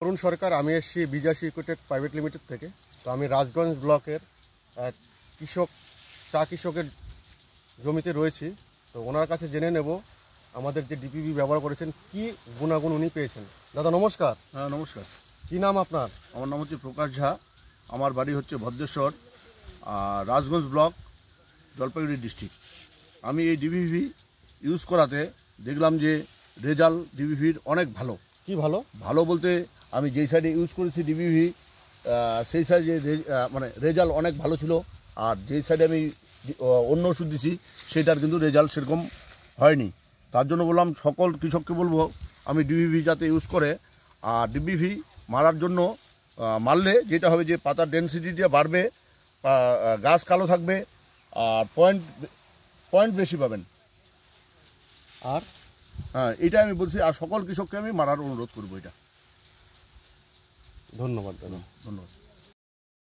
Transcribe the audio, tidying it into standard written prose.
অরুণ সরকার, আমি এসেছি বিজাসি Ecotech private limited থেকে। তো আমি রাজগঞ্জ ব্লকের এক চা কৃষকের জমিতে রয়েছি। তো ওনার কাছে জেনে নেব আমাদের যে ডিপিভি ব্যবহার করেছেন কি গুণাগুণ উনি পেয়েছেন। দাদা নমস্কার। হ্যাঁ নমস্কার। কি নাম আপনার? আমার নাম হচ্ছে প্রকাশ ঝা। আমার বাড়ি হচ্ছে ভদ্রেশ্বর, রাজগঞ্জ ব্লক, জলপাইগুড়ি ডিস্ট্রিক্ট। আমি এই ডিপিভি ইউজ করাতে দেখলাম যে রেজাল্ট ডিপিভির অনেক ভালো। কি ভালো? ভালো বলতে আমি যেই সাইডে ইউজ করেছি ডিপিভি সেই সাইডে মানে রেজাল্ট অনেক ভালো ছিল। আর যেই সাইডে আমি অন্য ওষুধ দিছি সেটার কিন্তু রেজাল্ট সেরকম হয়নি। তার জন্য বললাম সকল কৃষককে বলবো আমি ডিপিভি যাতে ইউজ করে। আর ডিপিভি মারার জন্য মারলে যেটা হবে যে পাতার ডেনসিটিটা বাড়বে, গাছ কালো থাকবে, আর পয়েন্ট বেশি পাবেন। আর হ্যাঁ, এটা আমি বলছি। আর সকল কৃষককে আমি মারার অনুরোধ করবো এটা। ধন্যবাদ দাদা। ধন্যবাদ।